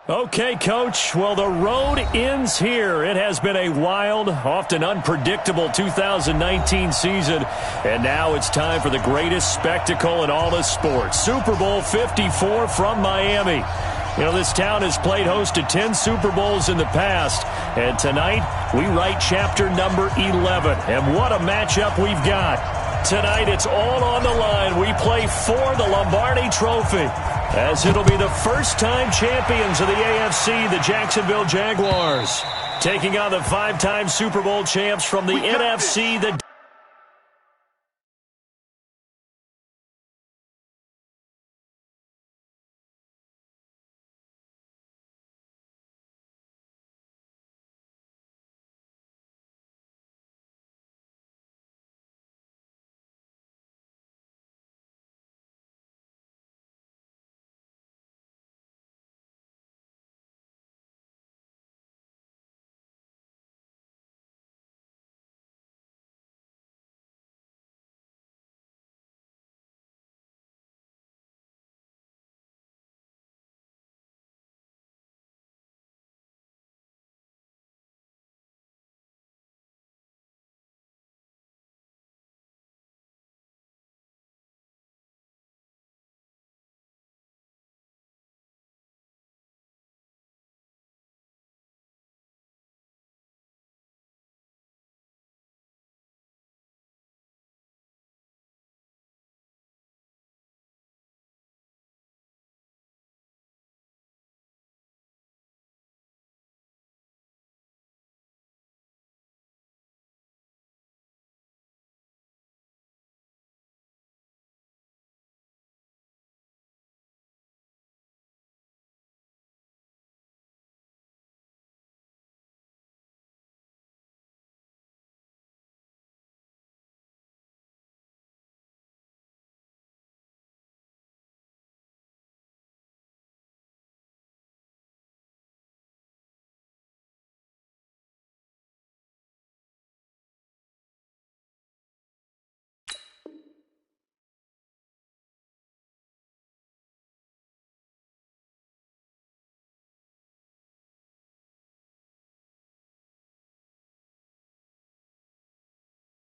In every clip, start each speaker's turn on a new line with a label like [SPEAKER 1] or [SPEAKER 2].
[SPEAKER 1] Okay, Coach. Well, the road ends here. It has been a wild, often unpredictable 2019 season. And now it's time for the greatest spectacle in all of sports. Super Bowl 54 from Miami. You know, this town has played host to 10 Super Bowls in the past. And tonight, we write chapter number 11. And what a matchup we've got. Tonight, it's all on the line. We play for the Lombardi Trophy, as it'll be the first-time champions of the AFC, the Jacksonville Jaguars, taking on the 5-time Super Bowl champs from the NFC, the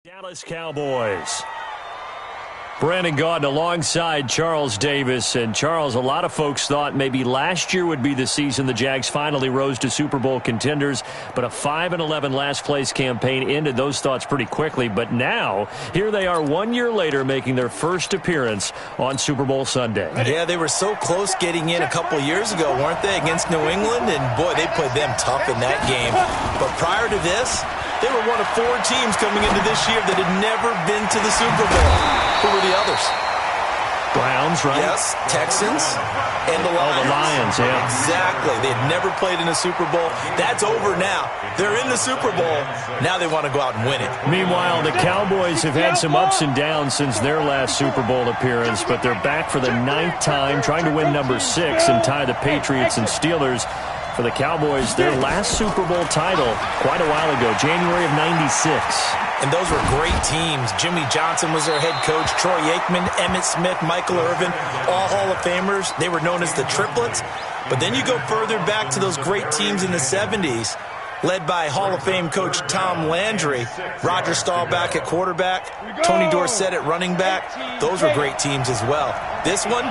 [SPEAKER 1] Dallas Cowboys. Brandon Gaudin alongside Charles Davis. And Charles, a lot of folks thought maybe last year would be the season the Jags finally rose to Super Bowl contenders, but a 5-11 last-place campaign ended those thoughts pretty quickly. But now, here they are 1 year later making their first appearance on Super Bowl Sunday.
[SPEAKER 2] Yeah, they were so close getting in a couple years ago, weren't they, against New England? And, boy, they played them tough in that game. But prior to this, they were one of 4 teams coming into this year that had never been to the Super Bowl. Who were the others?
[SPEAKER 1] Browns, right?
[SPEAKER 2] Yes, Texans and the Lions.
[SPEAKER 1] Oh, the Lions, yeah.
[SPEAKER 2] Exactly. They had never played in a Super Bowl. That's over now. They're in the Super Bowl. Now they want to go out and win it.
[SPEAKER 1] Meanwhile, the Cowboys have had some ups and downs since their last Super Bowl appearance, but they're back for the 9th time, trying to win number 6 and tie the Patriots and Steelers. For the Cowboys, their last Super Bowl title quite a while ago, January of '96.
[SPEAKER 2] And those were great teams. Jimmy Johnson was their head coach. Troy Aikman, Emmitt Smith, Michael Irvin, all Hall of Famers. They were known as the Triplets. But then you go further back to those great teams in the 70s, led by Hall of Fame coach Tom Landry, Roger Staubach at quarterback, Tony Dorsett at running back. Those were great teams as well. This one,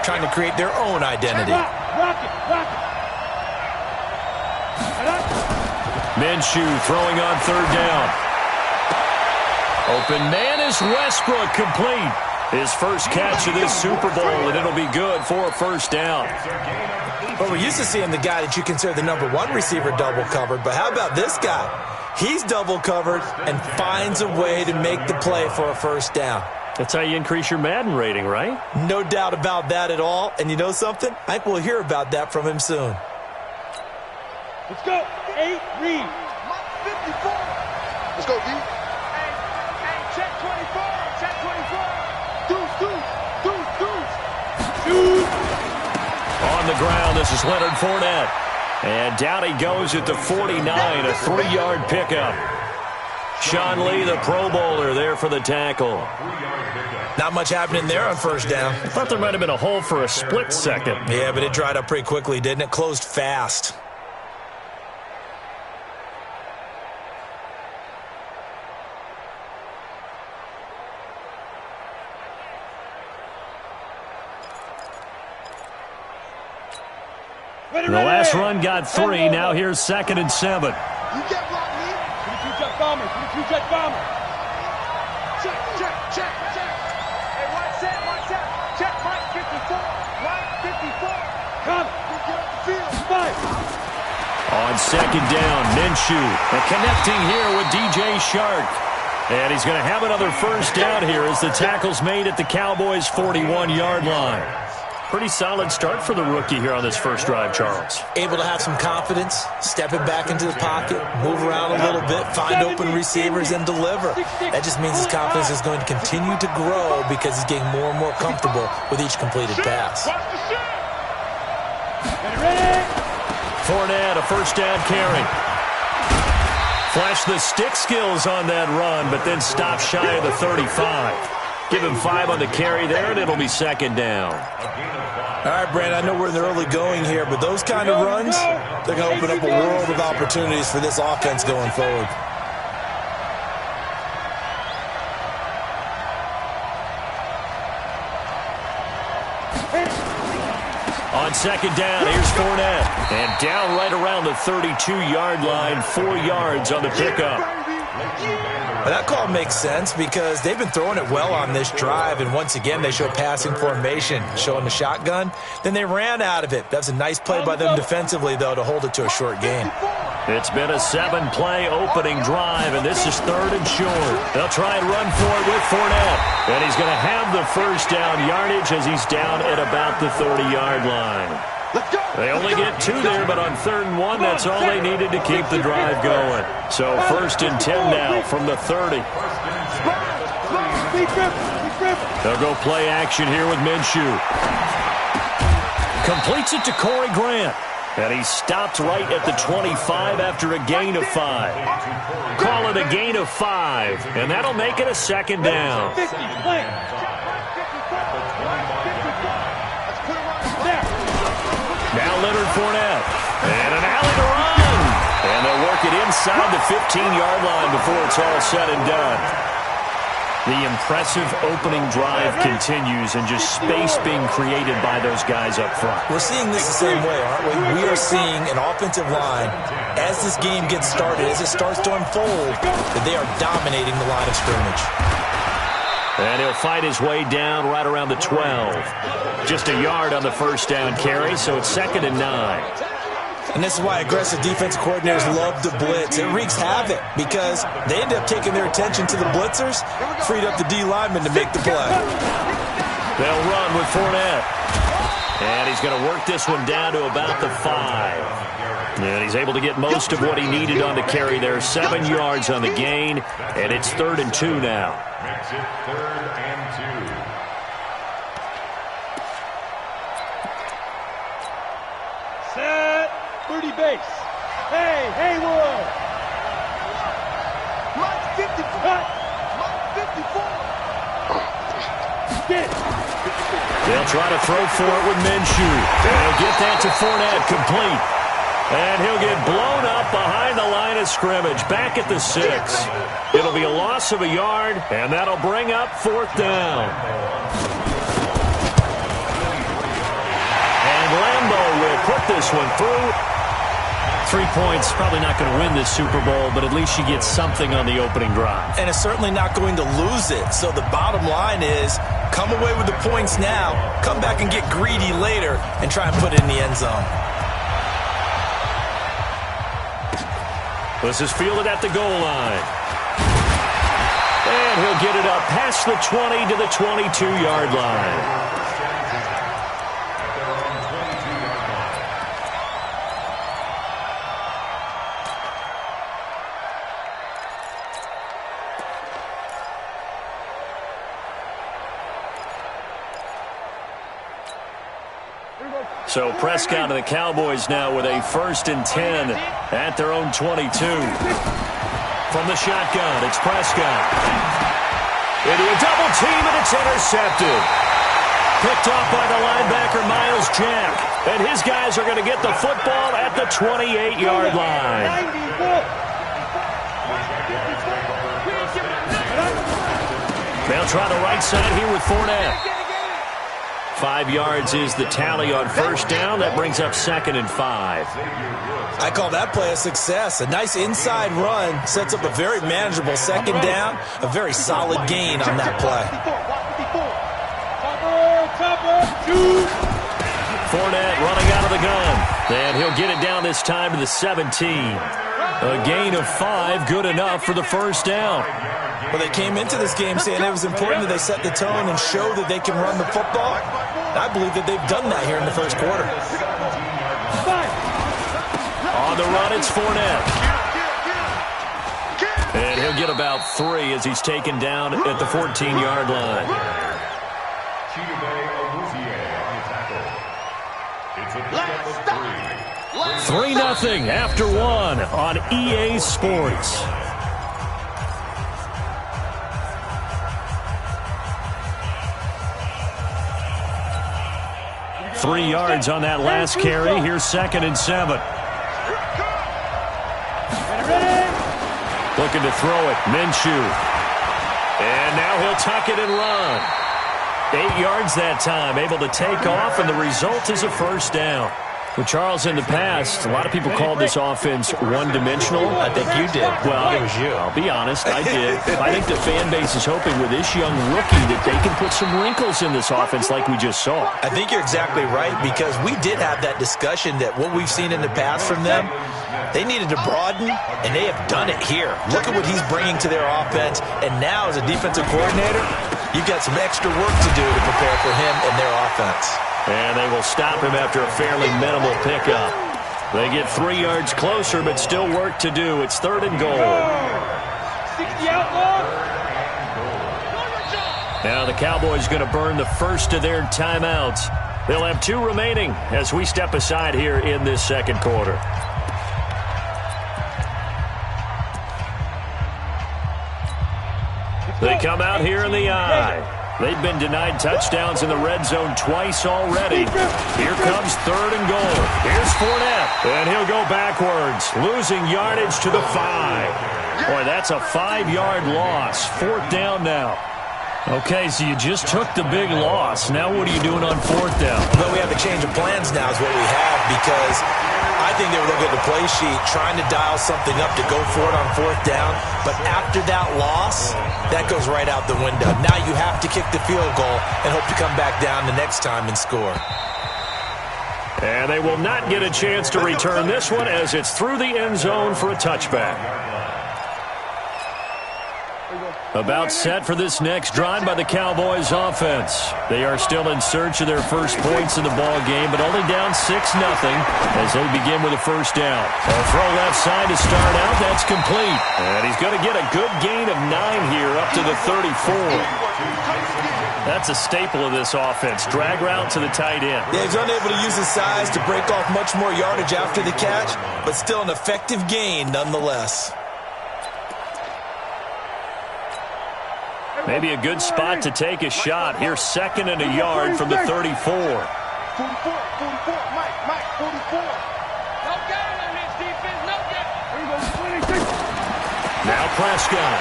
[SPEAKER 2] trying to create their own identity.
[SPEAKER 1] Minshew throwing on 3rd down. Open man is Westbrook, complete. His first catch of this Super Bowl, and it'll be good for a 1st down.
[SPEAKER 2] Well, we're used to seeing the guy that you consider the number 1 receiver double covered, but how about this guy? He's double covered and finds a way to make the play for a 1st down.
[SPEAKER 1] That's how you increase your Madden rating, right?
[SPEAKER 2] No doubt about that at all. And you know something? I think we'll hear about that from him soon.
[SPEAKER 3] Let's go. 8, read. 54. Let's go, D. Hey, check 24. Check 24. Deuce.
[SPEAKER 1] On the ground, this is Leonard Fournette. And down he goes at the 49, a 3-yard pickup. Sean Lee, the Pro Bowler, there for the tackle.
[SPEAKER 2] Not much happening there on first down.
[SPEAKER 1] I thought there might have been a hole for a split second.
[SPEAKER 2] Yeah, but it dried up pretty quickly, didn't it? Closed fast.
[SPEAKER 1] The last run got 3. Now here's 2nd and 7.
[SPEAKER 3] You get blocked, Lee. 22 jet bomber. 22 jet bomber. Check. Hey, watch that. Check Mike 54. Mike 54. Come. Get off the field. 5.
[SPEAKER 1] On 2nd down, Minshew. And connecting here with DJ Shark. And he's going to have another first down here as the tackle's made at the Cowboys' 41-yard line. Pretty solid start for the rookie here on this first drive, Charles.
[SPEAKER 2] Able to have some confidence, stepping back into the pocket, move around a little bit, find open receivers, and deliver. That just means his confidence is going to continue to grow because he's getting more and more comfortable with each completed pass.
[SPEAKER 1] Fournette, a first down carry. Flash the stick skills on that run, but then stop shy of the 35. Give him 5 on the carry there, and it'll be 2nd down.
[SPEAKER 2] All right, Brand, I know we're in the early going here, but those kind of runs, they're going to open up a world of opportunities for this offense going forward.
[SPEAKER 1] On 2nd down, here's Fournette. And down right around the 32-yard line, 4 yards on the pickup.
[SPEAKER 2] Well, that call makes sense because they've been throwing it well on this drive, and once again they show passing formation, showing the shotgun. Then they ran out of it. That's a nice play by them defensively, though, to hold it to a short game.
[SPEAKER 1] It's been a 7-play opening drive, and this is 3rd and short. They'll try and run for it with Fournette. And he's going to have the first down yardage as he's down at about the 30-yard line. They only get 2 there, but on 3rd and 1, that's all they needed to keep the drive going. So 1st and 10 now from the 30. They'll go play action here with Minshew. Completes it to Corey Grant. And he stopped right at the 25 after a gain of 5. Call it a gain of 5, and that'll make it a 2nd down. Now Leonard Fournette. And an alley to run. And they'll work it inside the 15-yard line before it's all said and done. The impressive opening drive continues and just space being created by those guys up front.
[SPEAKER 2] We're seeing this the same way, aren't we? We are seeing an offensive line, as this game gets started, as it starts to unfold, that they are dominating the line of scrimmage.
[SPEAKER 1] And he'll fight his way down right around the 12. Just a yard on the first down carry, so it's 2nd and 9.
[SPEAKER 2] And this is why aggressive defensive coordinators love to blitz. It wreaks havoc because they end up taking their attention to the blitzers, freed up the D lineman to make the play.
[SPEAKER 1] They'll run with Fournette. And he's going to work this one down to about the 5. And he's able to get most of what he needed on the carry there. 7 yards on the gain, and it's 3rd and 2 now.
[SPEAKER 4] Makes it 3rd and 2.
[SPEAKER 3] Set. 30 base. Hey, Haywood. Mike 54. Mike 54. Get it.
[SPEAKER 1] They'll try to throw for it with Minshew. And he'll get that to Fournette, complete. And he'll get blown up behind the line of scrimmage, back at the 6. It'll be a loss of a yard, and that'll bring up 4th down. And Lambeau will put this one through. 3 points, probably not going to win this Super Bowl, but at least you get something on the opening drive.
[SPEAKER 2] And it's certainly not going to lose it. So the bottom line is, come away with the points now, come back and get greedy later, and try and put it in the end zone.
[SPEAKER 1] This is fielded at the goal line. And he'll get it up past the 20 to the 22-yard line. So Prescott and the Cowboys now with a 1st and 10 at their own 22. From the shotgun, it's Prescott. Into a double team, and it's intercepted. Picked off by the linebacker, Miles Jack. And his guys are going to get the football at the 28-yard line. They'll try the right side here with Fournette. 5 yards is the tally on first down. That brings up 2nd and 5.
[SPEAKER 2] I call that play a success. A nice inside run sets up a very manageable 2nd down. A very solid gain on that play.
[SPEAKER 1] Fournette running out of the gun. And he'll get it down this time to the 17. A gain of 5, good enough for the first down.
[SPEAKER 2] Well, they came into this game saying it was important that they set the tone and show that they can run the football. I believe that they've done that here in the first quarter.
[SPEAKER 1] On the run, it's Fournette. And he'll get about 3 as he's taken down at the 14-yard line. 3-0 after 1 on EA Sports. Three yards on that last carry. Here's 2nd and 7. Looking to throw it. Minshew. And now he'll tuck it and run. 8 yards that time. Able to take off, and the result is a first down. Well, Charles, in the past, a lot of people called this offense one-dimensional.
[SPEAKER 2] I think you did.
[SPEAKER 1] Well, it was you. I'll be honest, I did. I think the fan base is hoping with this young rookie that they can put some wrinkles in this offense like we just saw.
[SPEAKER 2] I think you're exactly right, because we did have that discussion that what we've seen in the past from them, they needed to broaden, and they have done it here. Look at what he's bringing to their offense, and now as a defensive coordinator, you've got some extra work to do to prepare for him and their offense.
[SPEAKER 1] And they will stop him after a fairly minimal pickup. They get 3 yards closer, but still work to do. It's 3rd and goal.
[SPEAKER 3] 60 outlaw.
[SPEAKER 1] Now the Cowboys going to burn the first of their timeouts. They'll have 2 remaining as we step aside here in this second quarter. They come out here in the eye. They've been denied touchdowns in the red zone twice already. Here comes 3rd and goal. Here's Fournette, and he'll go backwards, losing yardage to the 5. Boy, that's a 5-yard loss. 4th down now. Okay, so you just took the big loss. Now what are you doing on 4th down?
[SPEAKER 2] Well, we have a change of plans now is what we have, because I think they were looking at the play sheet, trying to dial something up to go for it on 4th down. But after that loss, that goes right out the window. Now you have to kick the field goal and hope to come back down the next time and score.
[SPEAKER 1] And they will not get a chance to return this one as it's through the end zone for a touchback. About set for this next drive by the Cowboys offense. They are still in search of their first points in the ball game, but only down 6-0 as they begin with a first down. A throw left side to start out. That's complete. And he's going to get a good gain of 9 here up to the 34. That's a staple of this offense. Drag route to the tight end.
[SPEAKER 2] Yeah, he's unable to use his size to break off much more yardage after the catch, but still an effective gain nonetheless.
[SPEAKER 1] Maybe a good spot to take a shot. Here's 2nd and a yard from the 34.
[SPEAKER 3] 44, Mike, 44. No game on this defense, no game.
[SPEAKER 1] Now Prescott.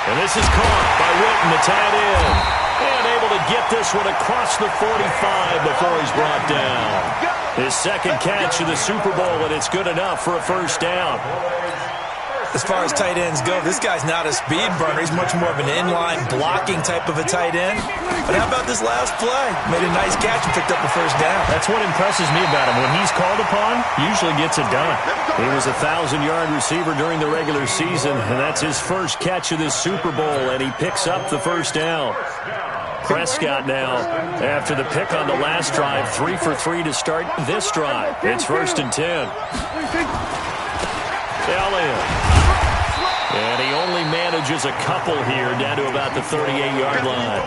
[SPEAKER 1] And this is caught by Witten, the tight end. And able to get this one across the 45 before he's brought down. His 2nd catch of the Super Bowl, and it's good enough for a first down.
[SPEAKER 2] As far as tight ends go, this guy's not a speed burner. He's much more of an inline blocking type of a tight end. But how about this last play? Made a nice catch and picked up the first down.
[SPEAKER 1] That's what impresses me about him. When he's called upon, usually gets it done. He was a 1,000-yard receiver during the regular season, and that's his first catch of this Super Bowl, and he picks up the first down. Prescott now, after the pick on the last drive, 3 for 3 to start this drive. It's 1st and 10. Elliott. And he only manages a couple here down to about the 38-yard line.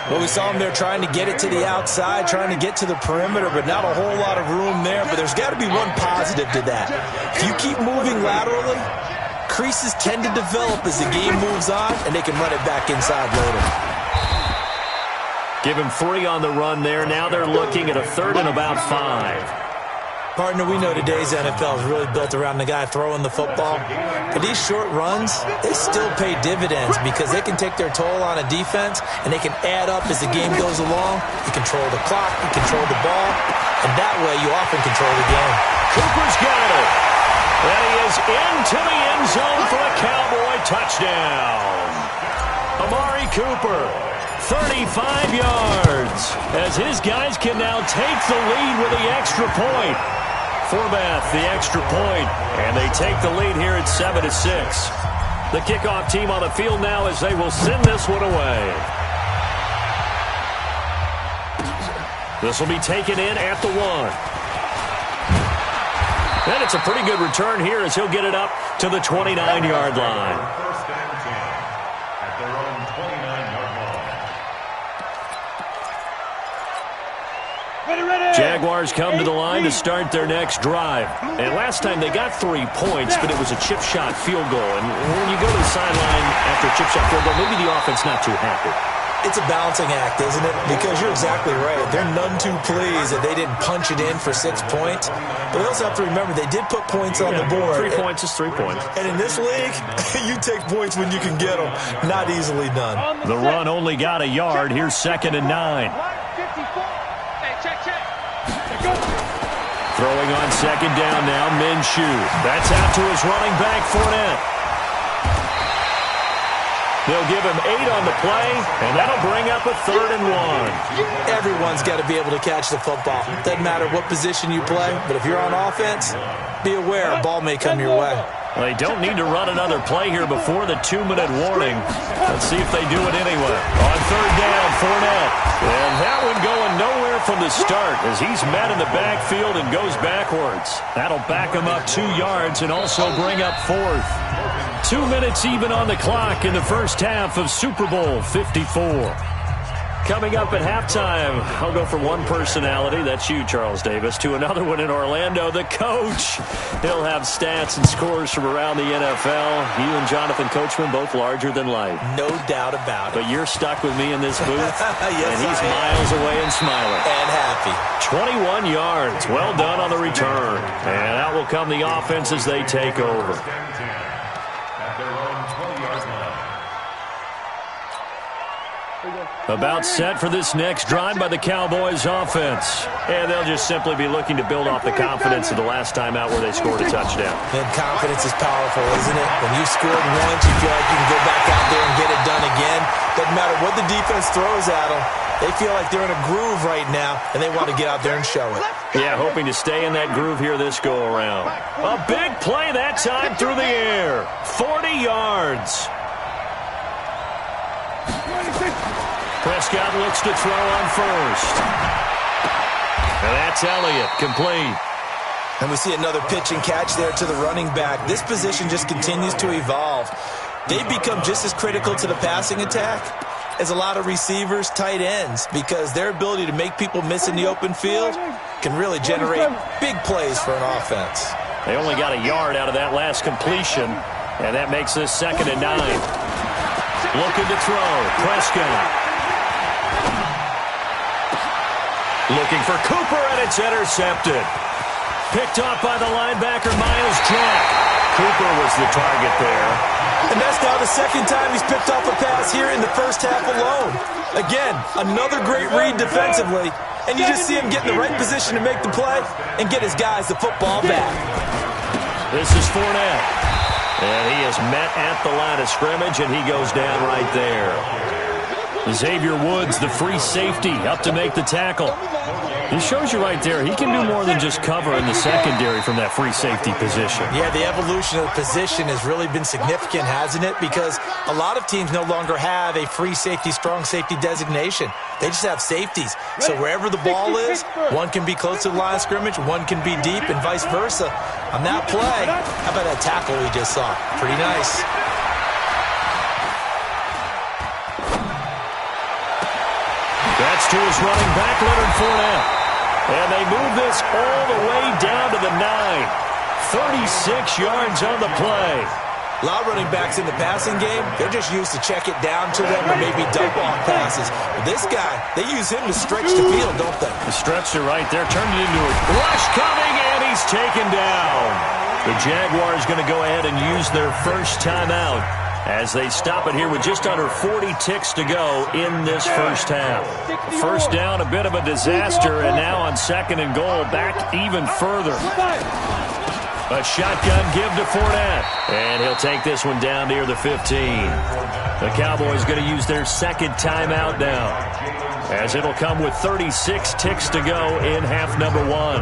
[SPEAKER 2] Well, we saw him there trying to get it to the outside, trying to get to the perimeter, but not a whole lot of room there. But there's got to be one positive to that. If you keep moving laterally, creases tend to develop as the game moves on, and they can run it back inside later.
[SPEAKER 1] Give him 3 on the run there. Now they're looking at a 3rd and about 5.
[SPEAKER 2] Partner, we know today's NFL is really built around the guy throwing the football. But these short runs, they still pay dividends because they can take their toll on a defense, and they can add up as the game goes along. You control the clock, you control the ball, and that way you often control the game.
[SPEAKER 1] Cooper's got it. And he is into the end zone for a Cowboy touchdown. Amari Cooper, 35 yards, as his guys can now take the lead with the extra point. Forbath, the extra point, and they take the lead here at 7-6. The kickoff team on the field now as they will send this one away. This will be taken in at the 1. And it's a pretty good return here as he'll get it up to the 29-yard line.
[SPEAKER 4] First and 10 at their own 29-yard line.
[SPEAKER 1] Jaguars come to the line to start their next drive. And last time they got 3 points, but it was a chip shot field goal. And when you go to the sideline after a chip shot field goal, maybe the offense not too happy.
[SPEAKER 2] It's a balancing act, isn't it? Because you're exactly right. They're none too pleased that they didn't punch it in for 6 points. But they also have to remember they did put points on the board.
[SPEAKER 1] 3 points is 3 points.
[SPEAKER 2] And in this league, you take points when you can get them. Not easily done.
[SPEAKER 1] The run only got a yard. Here's 2nd and 9. Throwing on 2nd down now, Minshew. That's out to his running back, Fournette. They'll give him 8 on the play, and that'll bring up a 3rd and 1.
[SPEAKER 2] Everyone's got to be able to catch the football. Doesn't matter what position you play, but if you're on offense, be aware a ball may come your way.
[SPEAKER 1] Well, they don't need to run another play here before the 2-minute warning. Let's see if they do it anyway. On 3rd down, Fournette. And that one going nowhere from the start as he's met in the backfield and goes backwards. That'll back him up 2 yards and also bring up 4th. 2 minutes even on the clock in the first half of Super Bowl 54. Coming up at halftime, I'll go from one personality, that's you, Charles Davis, to another one in Orlando, the coach. He'll have stats and scores from around the NFL. You and Jonathan Coachman, both larger than life.
[SPEAKER 2] No doubt about it.
[SPEAKER 1] But you're stuck with me in this booth,
[SPEAKER 2] yes,
[SPEAKER 1] and he's miles away and smiling.
[SPEAKER 2] And happy.
[SPEAKER 1] 21 yards, well done on the return. And out will come the offense as they take over. About set for this next drive by the Cowboys offense. And they'll just simply be looking to build off the confidence of the last time out where they scored a touchdown.
[SPEAKER 2] And confidence is powerful, isn't it? When you scored once, you feel like you can go back out there and get it done again. Doesn't matter what the defense throws at them. They feel like they're in a groove right now, and they want to get out there and show it.
[SPEAKER 1] Yeah, hoping to stay in that groove here this go-around. A big play that time through the air. 40 yards. Prescott looks to throw on first. And that's Elliott, complete.
[SPEAKER 2] And we see another pitch and catch there to the running back. This position just continues to evolve. They've become just as critical to the passing attack as a lot of receivers, tight ends, because their ability to make people miss in the open field can really generate big plays for an offense.
[SPEAKER 1] They only got a yard out of that last completion, and that makes this 2nd and 9. Looking to throw, Prescott. Looking for Cooper, and it's intercepted. Picked off by the linebacker, Miles Jack. Cooper was the target there.
[SPEAKER 2] And that's now the 2nd time he's picked off a pass here in the first half alone. Again, another great read defensively. And you just see him get in the right position to make the play and get his guys the football back.
[SPEAKER 1] This is Fournette. And he is met at the line of scrimmage, and he goes down right there. Xavier Woods, the free safety, up to make the tackle. He shows you right there, he can do more than just cover in the secondary from that free safety position.
[SPEAKER 2] Yeah, the evolution of the position has really been significant, hasn't it? Because a lot of teams no longer have a free safety, strong safety designation. They just have safeties. So wherever the ball is, one can be close to the line of scrimmage, one can be deep, and vice versa. On that play, how about that tackle we just saw? Pretty nice.
[SPEAKER 1] It's to his running back, Leonard Fournette. And they move this all the way down to the 9. 36 yards on the play.
[SPEAKER 2] A lot of running backs in the passing game, they're just used to check it down to them or maybe dump off passes. But this guy, they use him to stretch the field, don't they?
[SPEAKER 1] The stretcher right there turned it into a rush coming, and he's taken down. The Jaguars going to go ahead and use their first timeout as they stop it here with just under 40 ticks to go in this first half. First down, a bit of a disaster, and now on second and goal, back even further. A shotgun give to Fournette, and he'll take this one down near the 15. The Cowboys going to use their second timeout now, as it'll come with 36 ticks to go in half number 1.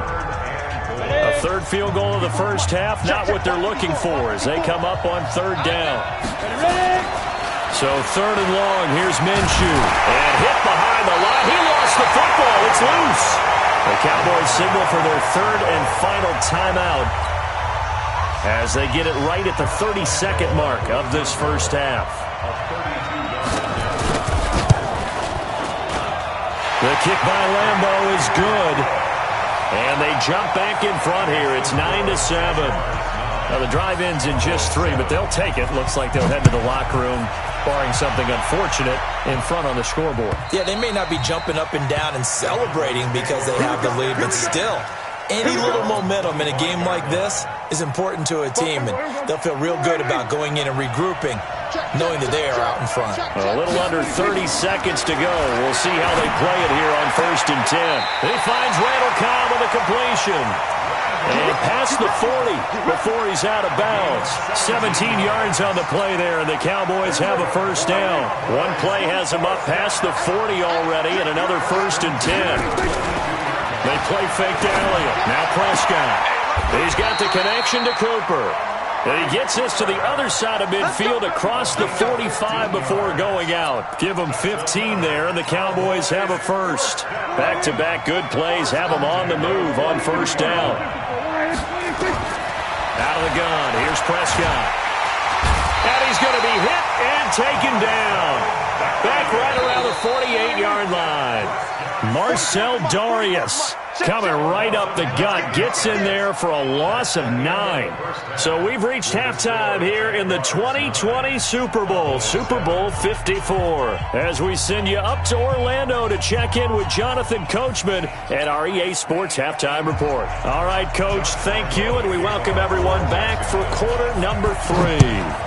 [SPEAKER 1] A third field goal of the first half, not what they're looking for as they come up on third down. So third and long, here's Minshew. And hit behind the line. He lost the football. It's loose. The Cowboys signal for their third and final timeout as they get it right at the 30-second mark of this first half. The kick by Lambeau is good. And they jump back in front here. It's 9-7. Now the drive ends in just 3, but they'll take it. Looks like they'll head to the locker room, barring something unfortunate, in front on the scoreboard.
[SPEAKER 2] Yeah, they may not be jumping up and down and celebrating because they have the lead, but still, any little momentum in a game like this is important to a team, and they'll feel real good about going in and regrouping, knowing that they are out in front.
[SPEAKER 1] A little under 30 seconds to go. We'll see how they play it here on 1st and 10. He finds Randall Cobb with a completion. And past the 40 before he's out of bounds. 17 yards on the play there, and the Cowboys have a first down. One play has them up past the 40 already, and another 1st and 10. They play fake to Elliott. Now Prescott. He's got the connection to Cooper. And he gets this to the other side of midfield across the 45 before going out. Give them 15 there, and the Cowboys have a first. Back-to-back good plays have them on the move on first down. Out of the gun, here's Prescott. And he's going to be hit and taken down. Back right around the 48-yard line. Marcel Darius coming right up the gut, gets in there for a loss of 9. So we've reached halftime here in the 2020 Super Bowl, Super Bowl 54, as we send you up to Orlando to check in with Jonathan Coachman at our EA Sports Halftime Report. All right, Coach, thank you, and we welcome everyone back for quarter number 3.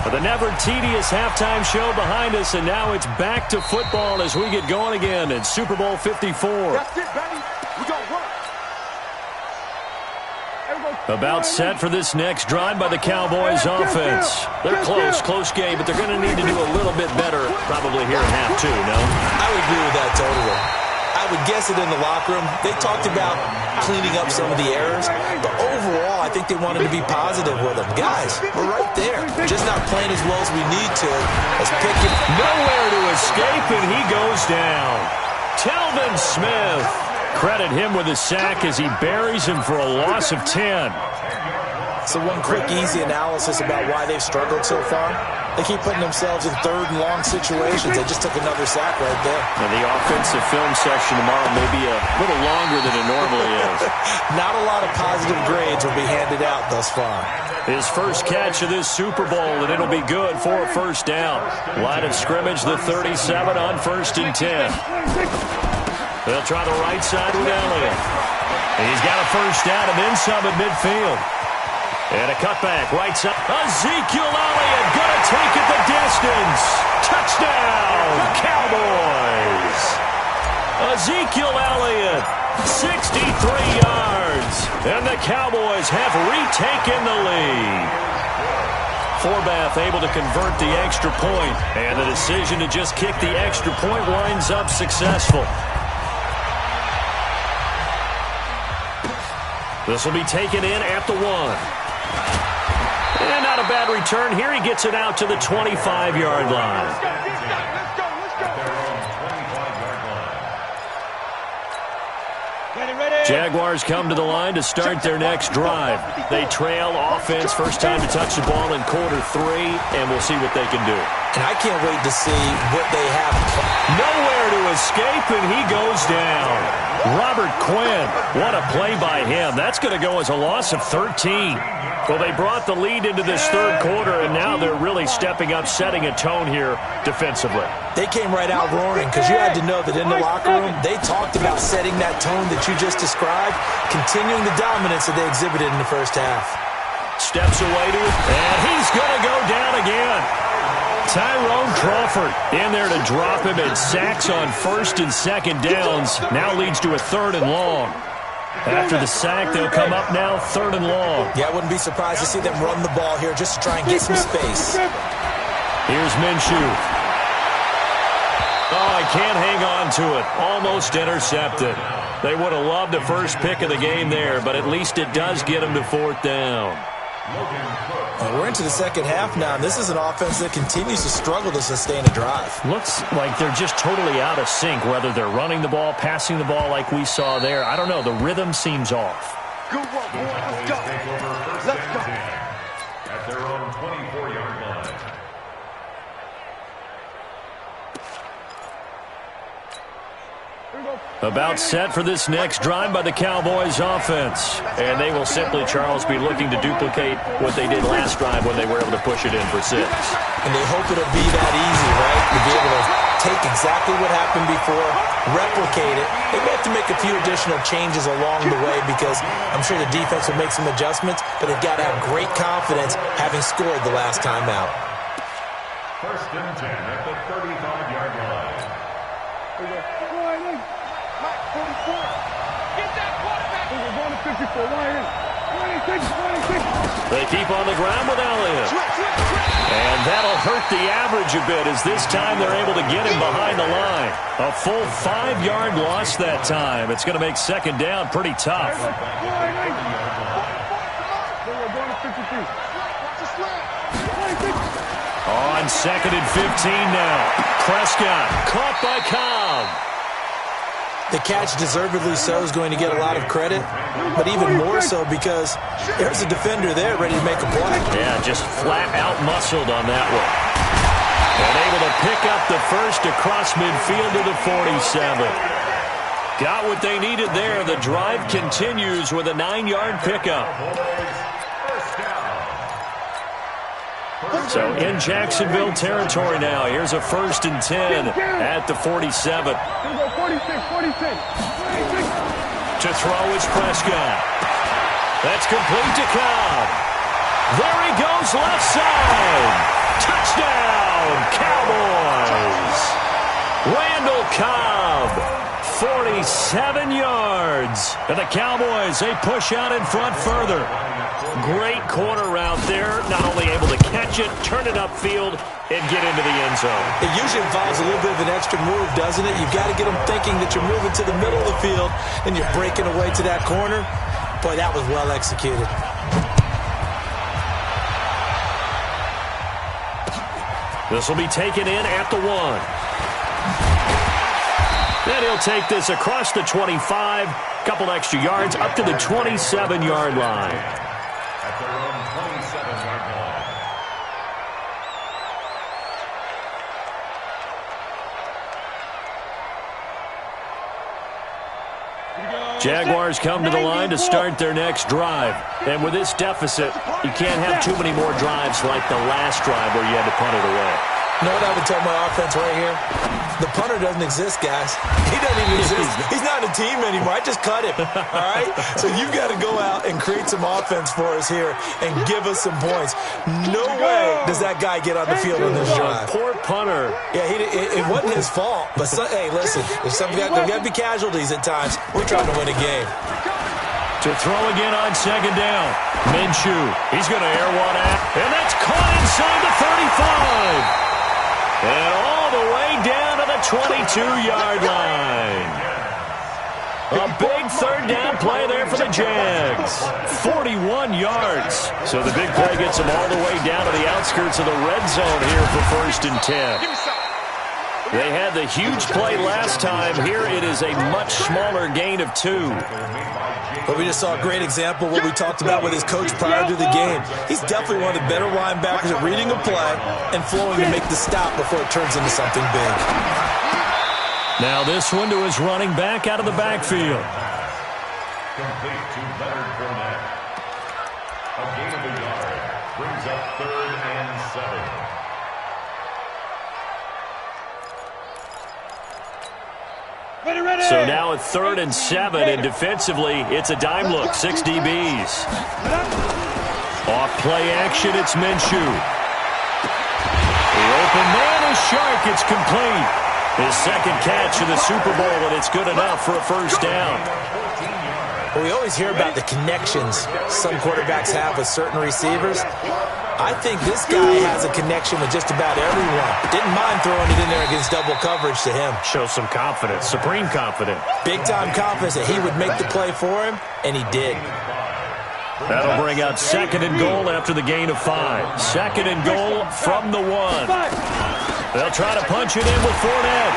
[SPEAKER 1] For the never tedious halftime show behind us, and now it's back to football as we get going again in Super Bowl 54.
[SPEAKER 3] That's it, baby. We gonna work.
[SPEAKER 1] About set for this next drive by the Cowboys offense. They're close game, but they're going to need to do a little bit better probably here in half 2, no?
[SPEAKER 2] I would agree with that totally. I would guess it in the locker room. They talked about cleaning up some of the errors, but overall, I think they wanted to be positive with them. Guys, we're right there. Just not playing as well as we need to. As Pickett,
[SPEAKER 1] nowhere to escape, and he goes down. Telvin Smith. Credit him with a sack as he buries him for a loss of 10.
[SPEAKER 2] So one quick, easy analysis about why they've struggled so far. They keep putting themselves in third and long situations. They just took another sack right there.
[SPEAKER 1] And the offensive film section tomorrow may be a little longer than it normally is.
[SPEAKER 2] Not a lot of positive grades will be handed out thus far.
[SPEAKER 1] His first catch of this Super Bowl, and it'll be good for a first down. Line of scrimmage, the 37 on 1st and 10. They'll try the right side with Elliott. And he's got a first down and then some at midfield. And a cutback, right side. Ezekiel Elliott going to take it the distance. Touchdown, Cowboys. Ezekiel Elliott, 63 yards. And the Cowboys have retaken the lead. Forbath able to convert the extra point. And the decision to just kick the extra point winds up successful. This will be taken in at the 1. And not a bad return here. He gets it out to the 25-yard line.
[SPEAKER 3] Let's go. Ready.
[SPEAKER 1] Jaguars come to the line to start their next drive. They trail offense, first time to touch the ball in quarter 3, and we'll see what they can do.
[SPEAKER 2] And I can't wait to see what they have.
[SPEAKER 1] Nowhere to escape, and he goes down. Robert Quinn, what a play by him. That's going to go as a loss of 13. Well, they brought the lead into this third quarter, and now they're really stepping up, setting a tone here defensively.
[SPEAKER 2] They came right out roaring because you had to know that in the locker room, they talked about setting that tone that you just described, continuing the dominance that they exhibited in the first half.
[SPEAKER 1] Steps away to it, and he's going to go down again. Tyrone Crawford in there to drop him, and sacks on first and second downs. Now leads to a 3rd and long. After the sack, they'll come up now 3rd and long.
[SPEAKER 2] Yeah, I wouldn't be surprised to see them run the ball here just to try and get some space.
[SPEAKER 1] Here's Minshew. Oh, I can't hang on to it. Almost intercepted. They would have loved the first pick of the game there, but at least it does get them to 4th down.
[SPEAKER 2] We're into the second half now, and this is an offense that continues to struggle to sustain a drive.
[SPEAKER 1] Looks like they're just totally out of sync, whether they're running the ball, passing the ball like we saw there. I don't know. The rhythm seems off.
[SPEAKER 3] Good work, boy. Let's go. Let's go.
[SPEAKER 4] At their own 24-yard line.
[SPEAKER 1] About set for this next drive by the Cowboys offense. And they will simply, Charles, be looking to duplicate what they did last drive when they were able to push it in for 6.
[SPEAKER 2] And they hope it'll be that easy, right? To be able to take exactly what happened before, replicate it. They may have to make a few additional changes along the way because I'm sure the defense will make some adjustments, but they've got to have great confidence having scored the last time out.
[SPEAKER 4] 1st and 10 at the 35-yard line.
[SPEAKER 3] Get that quarterback. We're going to 54. 26.
[SPEAKER 1] They keep on the ground with Elliott. And that'll hurt the average a bit as this time they're able to get him behind the line. A full 5-yard loss that time. It's going to make second down pretty tough. On 2nd and 15 now. Prescott caught by Cobb.
[SPEAKER 2] The catch, deservedly so, is going to get a lot of credit, but even more so because there's a defender there ready to make a play.
[SPEAKER 1] Yeah, just flat out muscled on that one. And able to pick up the first across midfield to the 47. Got what they needed there. The drive continues with a 9-yard pickup. So in Jacksonville territory now. Here's a 1st and 10 at the 47.
[SPEAKER 3] 46.
[SPEAKER 1] To throw is Prescott. That's complete to Cobb. There he goes left side. Touchdown, Cowboys. Randall Cobb, 47 yards. And the Cowboys, they push out in front further. Great corner route there. Not only able to catch it, turn it upfield, and get into the end zone.
[SPEAKER 2] It usually involves a little bit of an extra move, doesn't it? You've got to get them thinking that you're moving to the middle of the field and you're breaking away to that corner. Boy, that was well executed.
[SPEAKER 1] This will be taken in at the 1. Then he'll take this across the 25, couple extra yards, up to the 27-yard line.
[SPEAKER 4] At their own 27-yard line.
[SPEAKER 1] Jaguars come to the line to start their next drive. And with this deficit, you can't have too many more drives like the last drive where you had to punt it away.
[SPEAKER 2] You know what I would tell my offense right here? The punter doesn't exist, guys. He doesn't even exist. He's not a team anymore. I just cut him, all right? So you've got to go out and create some offense for us here and give us some points. No way does that guy get on the field on this drive.
[SPEAKER 1] Poor punter.
[SPEAKER 2] Yeah, it wasn't his fault. But, hey, listen, there's got to be casualties at times. We're trying to win a game.
[SPEAKER 1] To throw again on second down. Minshew. He's going to air one out. And that's caught inside the 35. And all the way down to the 22-yard line. A big third down play there for the Jags. 41 yards. So the big play gets them all the way down to the outskirts of the red zone here for 1st and 10. They had the huge play last time. Here it is a much smaller gain of 2.
[SPEAKER 2] But we just saw a great example of what we talked about with his coach prior to the game. He's definitely one of the better linebackers at reading a play and flowing to make the stop before it turns into something big.
[SPEAKER 1] Now this one to his running back out of the backfield.
[SPEAKER 4] Complete to Leonard Fournette. A gain of a yard brings up 3rd and 7.
[SPEAKER 1] So now at 3rd and 7, and defensively, it's a dime look, 6 DBs. Off play action, it's Minshew. The open man is Shark, it's complete. His second catch of the Super Bowl, and it's good enough for a first down.
[SPEAKER 2] Well, we always hear about the connections some quarterbacks have with certain receivers. I think this guy has a connection with just about everyone. Didn't mind throwing it in there against double coverage to him.
[SPEAKER 1] Shows some confidence, supreme confidence.
[SPEAKER 2] Big-time confidence that he would make the play for him, and he did.
[SPEAKER 1] That'll bring out 2nd and goal after the gain of 5. 2nd and goal from the 1. They'll try to punch it in with Fournette.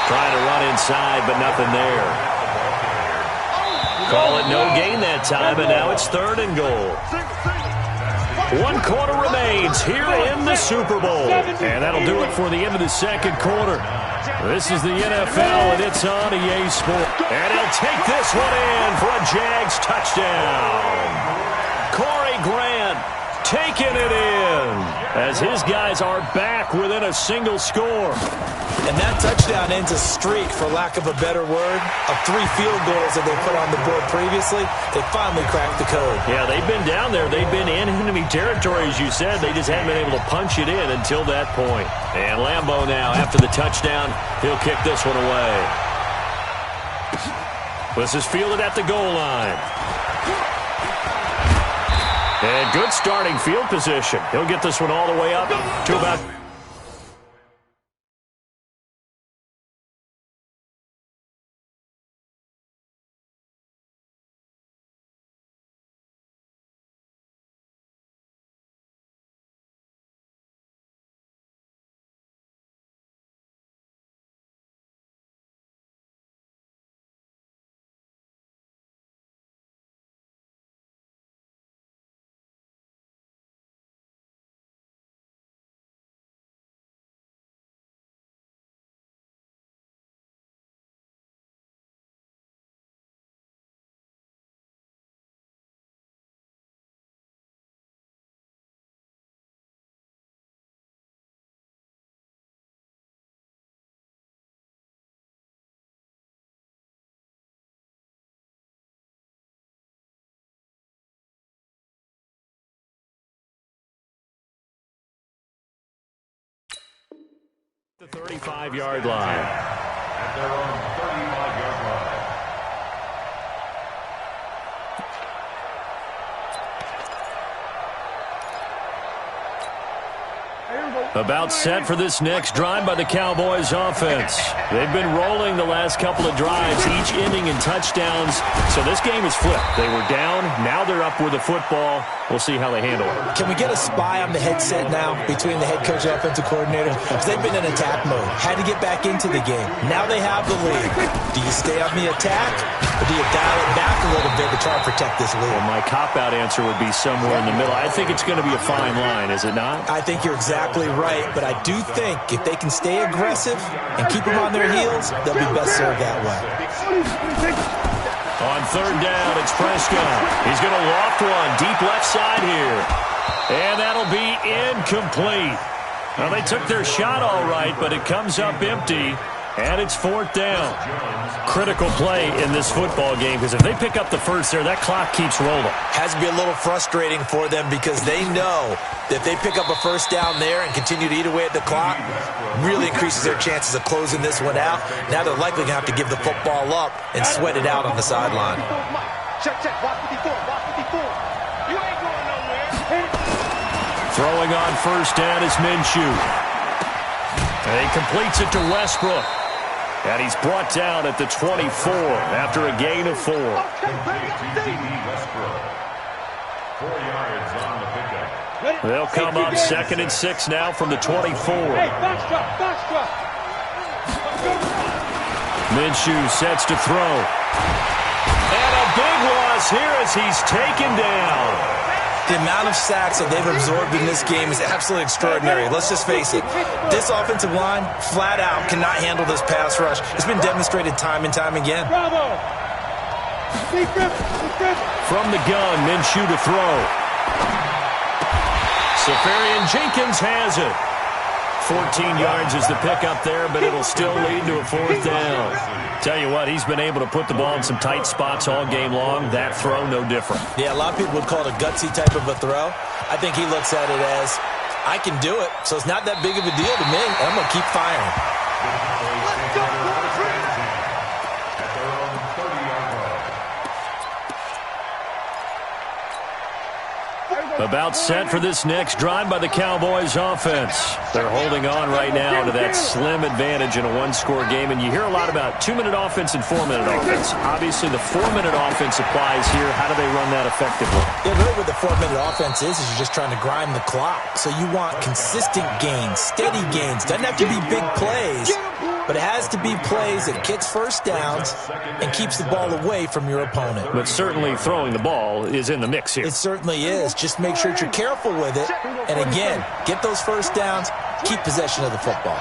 [SPEAKER 1] Trying to run inside, but nothing there. Call it no gain that time, and now it's 3rd and goal. 1 quarter remains here in the Super Bowl. And that'll do it for the end of the 2nd quarter. This is the NFL, and it's on EA Sports. And he'll take this one in for a Jags touchdown. Corey Grant taking it in as his guys are back within a single score.
[SPEAKER 2] And that touchdown ends a streak, for lack of a better word, of 3 field goals that they put on the board previously. They finally cracked the code.
[SPEAKER 1] Yeah, they've been down there. They've been in enemy territory, as you said. They just hadn't been able to punch it in until that point. And Lambeau now, after the touchdown, he'll kick this one away. This is fielded at the goal line. And good starting field position. He'll get this one all the way up to about... The 35-yard line.
[SPEAKER 4] At their own 35-yard line.
[SPEAKER 1] About set for this next drive by the Cowboys offense. They've been rolling the last couple of drives, each ending in touchdowns. So this game is flipped. They were down. Now they're up with the football. We'll see how they handle it.
[SPEAKER 2] Can we get a spy on the headset now between the head coach and offensive coordinator? Because they've been in attack mode. Had to get back into the game. Now they have the lead. Do you stay on the attack, or do you dial it back a little bit to try and protect this lead?
[SPEAKER 1] Well, my cop-out answer would be somewhere in the middle. I think it's going to be a fine line, is it not?
[SPEAKER 2] I think you're exactly right, but I do think if they can stay aggressive and keep them on their heels, they'll be best served that way.
[SPEAKER 1] On 3rd down, it's Prescott. He's going to loft one deep left side here. And that'll be incomplete. Well, they took their shot all right, but it comes up empty. And it's 4th down. Critical play in this football game, because if they pick up the first there, that clock keeps rolling.
[SPEAKER 2] Has to be a little frustrating for them, because they know that if they pick up a first down there and continue to eat away at the clock, really increases their chances of closing this one out. Now they're likely going to have to give the football up and sweat it out on the sideline.
[SPEAKER 3] Check, watch 54, watch 54. You ain't going nowhere.
[SPEAKER 1] Throwing on 1st down is Minshew. And he completes it to Westbrook. And he's brought down at the 24 after a gain of 4.
[SPEAKER 4] Westbrook. 4 yards on the pickup.
[SPEAKER 1] They'll come up 2nd and 6 now from the 24.
[SPEAKER 3] Hey, box drop.
[SPEAKER 1] Minshew sets to throw. And a big loss here as he's taken down.
[SPEAKER 2] The amount of sacks that they've absorbed in this game is absolutely extraordinary. Let's just face it. This offensive line, flat out, cannot handle this pass rush. It's been demonstrated time and time again.
[SPEAKER 3] Bravo.
[SPEAKER 1] From the gun, Minshew to throw. Seferian-Jenkins has it. 14 yards is the pickup there, but it'll still lead to a 4th down. Tell you what, he's been able to put the ball in some tight spots all game long. That throw, no different.
[SPEAKER 2] Yeah, a lot of people would call it a gutsy type of a throw. I think he looks at it as, I can do it, so it's not that big of a deal to me, and I'm going to keep firing.
[SPEAKER 3] Let's go.
[SPEAKER 4] At their own 30-yard line.
[SPEAKER 1] About set for this next drive by the Cowboys offense. They're holding on right now to that slim advantage in a one-score game, and you hear a lot about 2-minute offense and 4-minute offense. Obviously, the 4-minute offense applies here. How do they run that effectively?
[SPEAKER 2] Yeah, really what the 4-minute offense is you're just trying to grind the clock. So you want consistent gains, steady gains. Doesn't have to be big plays, but it has to be plays that gets first downs and keeps the ball away from your opponent.
[SPEAKER 1] But certainly throwing the ball is in the mix here.
[SPEAKER 2] It certainly is. Just make sure that you're careful with it. And again, get those first downs, keep possession of the football.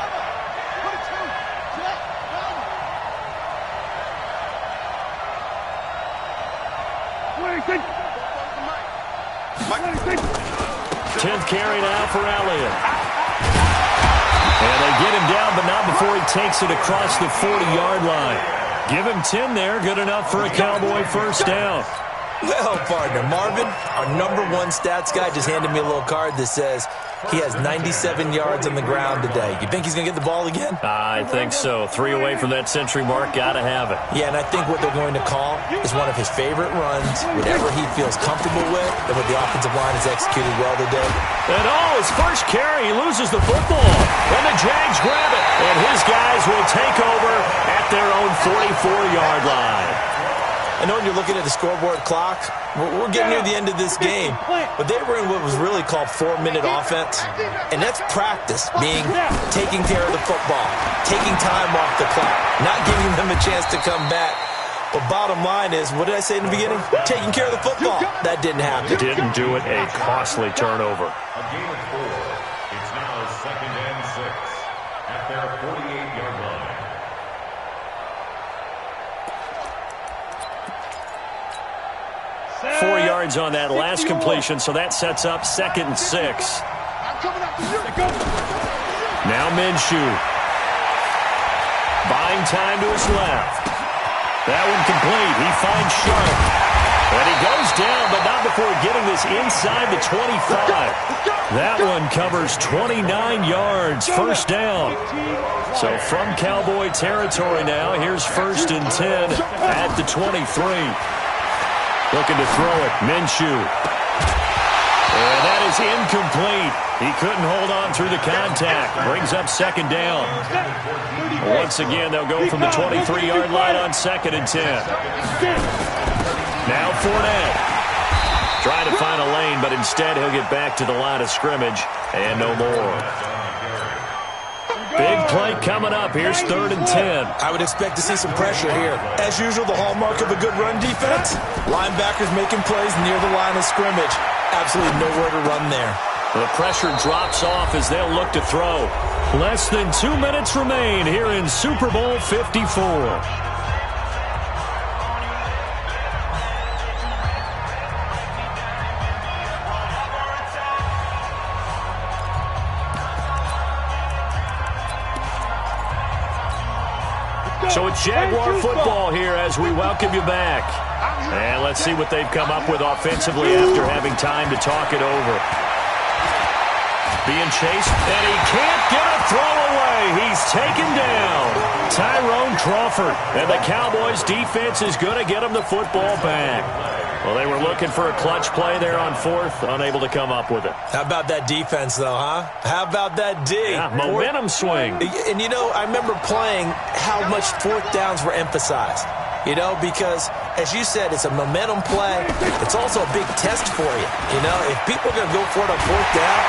[SPEAKER 1] Tenth carry now for Elliott. And they get him down, but not before he takes it across the 40-yard line. Give him 10 there. Good enough for a Cowboy first down.
[SPEAKER 2] Well, partner, Marvin, our #1 stats guy, just handed me a little card that says he has 97 yards on the ground today. You think he's going to get the ball again?
[SPEAKER 1] I think so. 3 away from that century mark. Got to have it.
[SPEAKER 2] Yeah, and I think what they're going to call is one of his favorite runs, whatever he feels comfortable with, and what the offensive line has executed well today.
[SPEAKER 1] And his first carry, he loses the football. And the Jags grab it. And his guys will take over at their own 44-yard line.
[SPEAKER 2] I know when you're looking at the scoreboard clock, we're getting near the end of this game, but they were in what was really called 4-minute offense, and that's practice, being taking care of the football, taking time off the clock, not giving them a chance to come back. But bottom line is, what did I say in the beginning? Taking care of the football. That didn't happen.
[SPEAKER 1] Didn't do it. A costly turnover.
[SPEAKER 4] A gain of 4. It's now 2nd and 6 at their 48-yard line.
[SPEAKER 1] Four yards on that last completion, so that sets up 2nd and 6. Now Minshew. Buying time to his left. That one complete. He finds Sharp. And he goes down, but not before getting this inside the 25. That one covers 29 yards. First down. So from Cowboy territory now, here's 1st and 10 at the 23. Looking to throw it, Minshew. And that is incomplete. He couldn't hold on through the contact. Brings up 2nd down. Once again, they'll go from the 23-yard line on 2nd and 10. Now Fournette. Trying to find a lane, but instead he'll get back to the line of scrimmage. And no more. Big play coming up. Here's 3rd and 10.
[SPEAKER 2] I would expect to see some pressure here. As usual, the hallmark of a good run defense, linebackers making plays near the line of scrimmage. Absolutely nowhere to run there.
[SPEAKER 1] The pressure drops off as they'll look to throw. Less than 2 minutes remain here in Super Bowl 54. So it's Jaguar football here as we welcome you back. And let's see what they've come up with offensively after having time to talk it over. Being chased, and he can't get a throw away. He's taken down. Tyrone Crawford. And the Cowboys defense is going to get him the football back. Well, they were looking for a clutch play there on 4th, unable to come up with it.
[SPEAKER 2] How about that defense, though, huh? How about that D?
[SPEAKER 1] Yeah, momentum swing.
[SPEAKER 2] And, you know, I remember playing how much 4th downs were emphasized. You know, because as you said, it's a momentum play. It's also a big test for you. You know, if people are going to go for it on fourth down,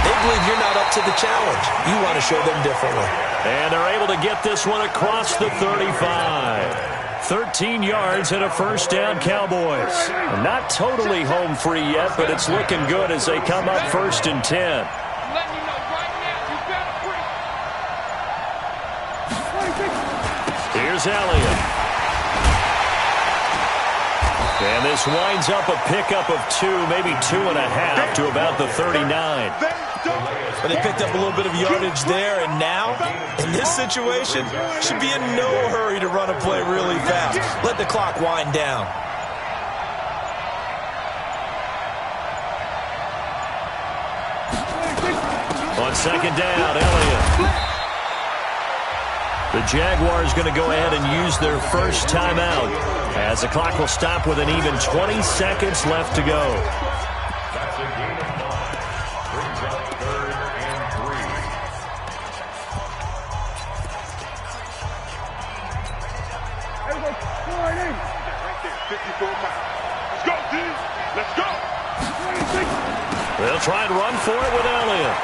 [SPEAKER 2] they believe you're not up to the challenge. You want to show them differently.
[SPEAKER 1] And they're able to get this one across the 35. 13 yards and a first down, Cowboys. Not totally home free yet, but it's looking good as they come up 1st and 10. Here's Elliott. And this winds up a pickup of 2, maybe 2.5 to about the 39.
[SPEAKER 2] But they picked up a little bit of yardage there, and now, in this situation, should be in no hurry to run a play really fast. Let the clock wind down.
[SPEAKER 1] On 2nd down, Elliott. The Jaguars going to go ahead and use their first timeout as the clock will stop with an even 20 seconds left to go.
[SPEAKER 4] That's a gain of 5. Brings up 3rd and 3.
[SPEAKER 3] Everybody, right there, 54 pounds. Let's go, D. Let's go.
[SPEAKER 1] They'll try and run for it with Elliott.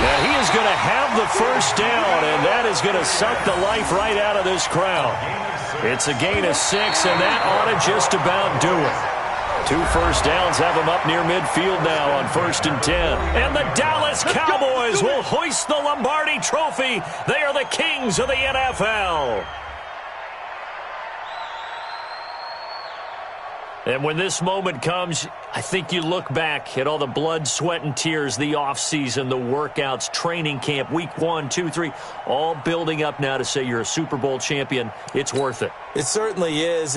[SPEAKER 1] Now he is going to have the first down, and that is going to suck the life right out of this crowd. It's a gain of 6, and that ought to just about do it. 2 first downs have them up near midfield now on 1st and 10. And the Dallas Cowboys will hoist the Lombardi Trophy. They are the kings of the NFL. And when this moment comes, I think you look back at all the blood, sweat, and tears, the offseason, the workouts, training camp, week 1, 2, 3, all building up now to say you're a Super Bowl champion. It's worth it.
[SPEAKER 2] It certainly is.